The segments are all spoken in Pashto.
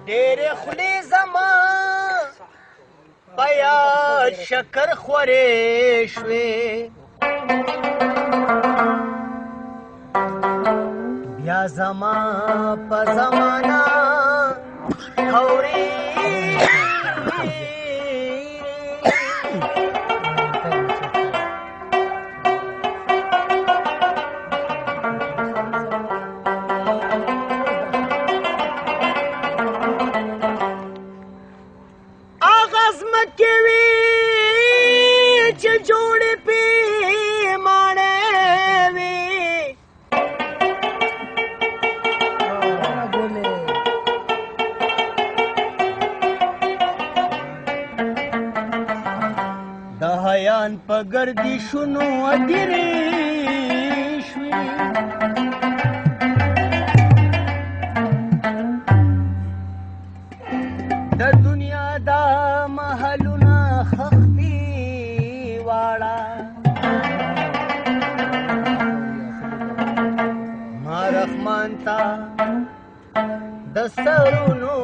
ډېرې خولې زما په یاد شکر خورې شوې بیا زما په زمانه خورې په ګردشونو ادرې شوې د دنیا دا محلونه خختي واړه ما رحمان تا د سرونو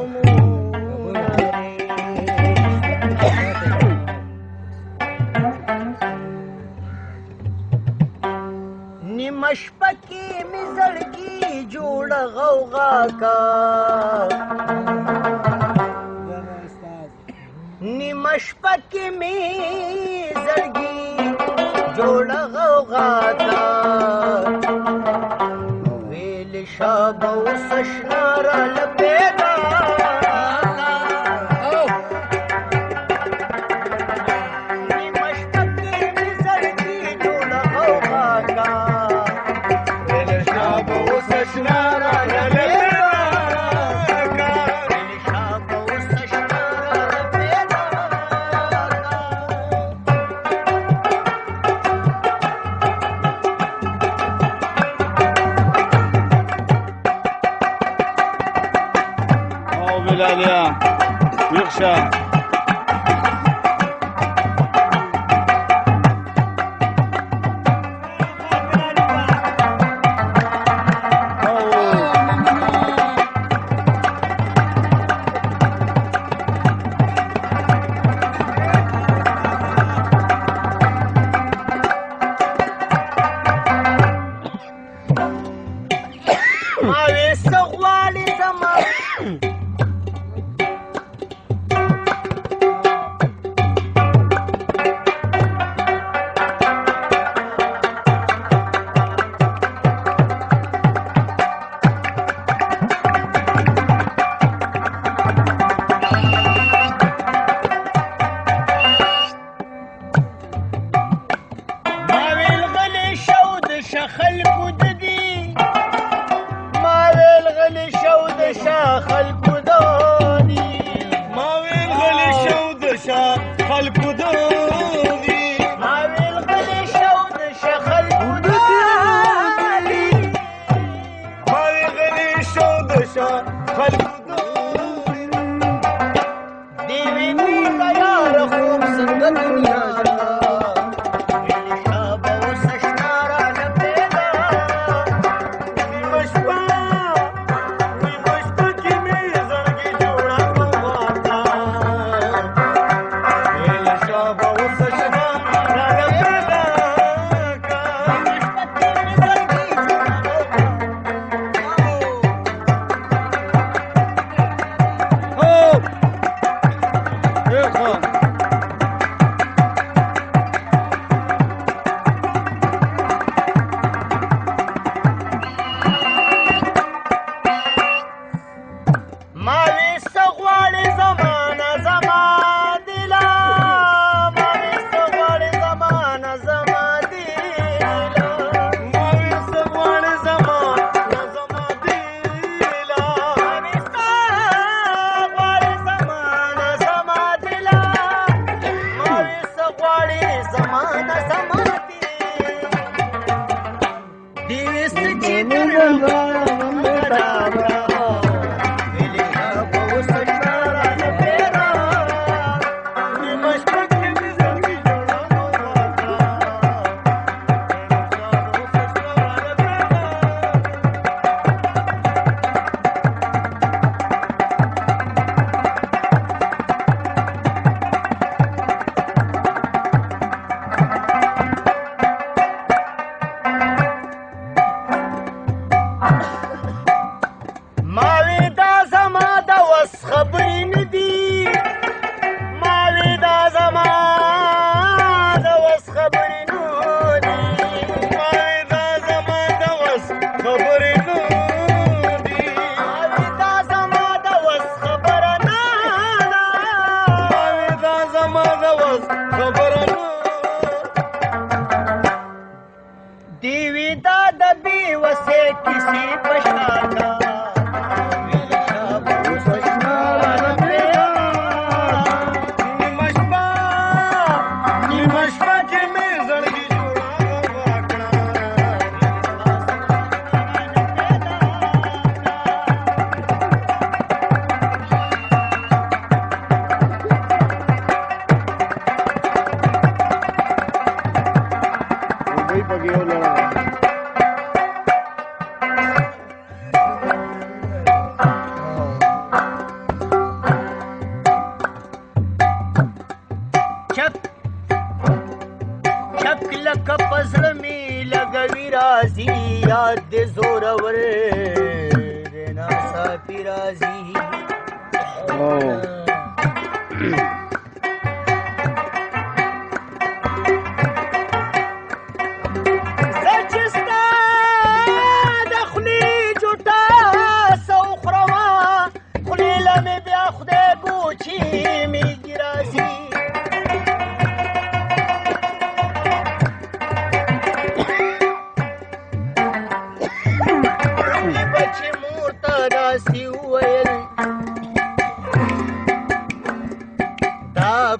مشپکی می زړګي جوړ غوغا کا نیمه شپکی می زړګي جوړ غوغا کا ویل شاب اوس شنار لپیدا يخشى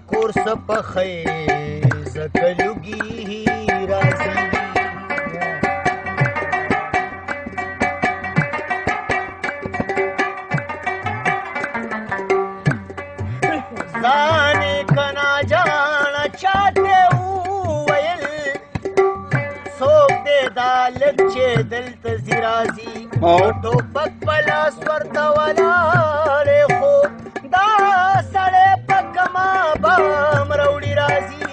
کورس پخې زکلوګي راځي ځانې کنا جان چاته وویل څوک دې دا لږ چې دلته ځي راځي ټوپک په لاس ورته ولاړې خو دا سړی په کما بام راوړي راځي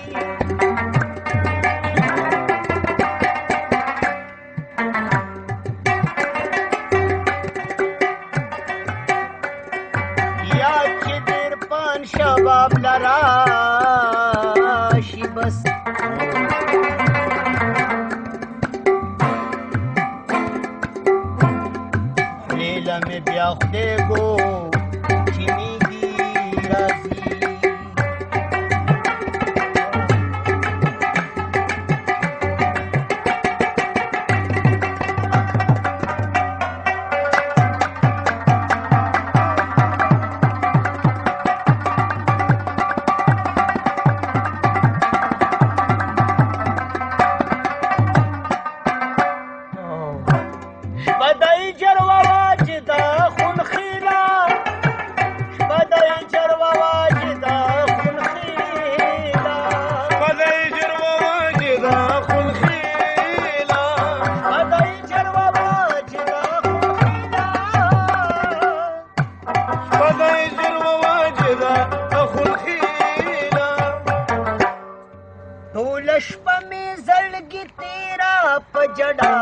یا چې ډېر پان شباب لراشي بس لیلا مې بیا خدای ګو چې میږي راځي شپدای جروا واجدا خون خیلا شپدای جروا واجدا خون خیلا شپدای جروا واجدا خون خیلا شپدای جروا واجدا خون خیلا شپدای جروا واجدا خون خیلا ټول شپه مې زړګي تیرا په جډا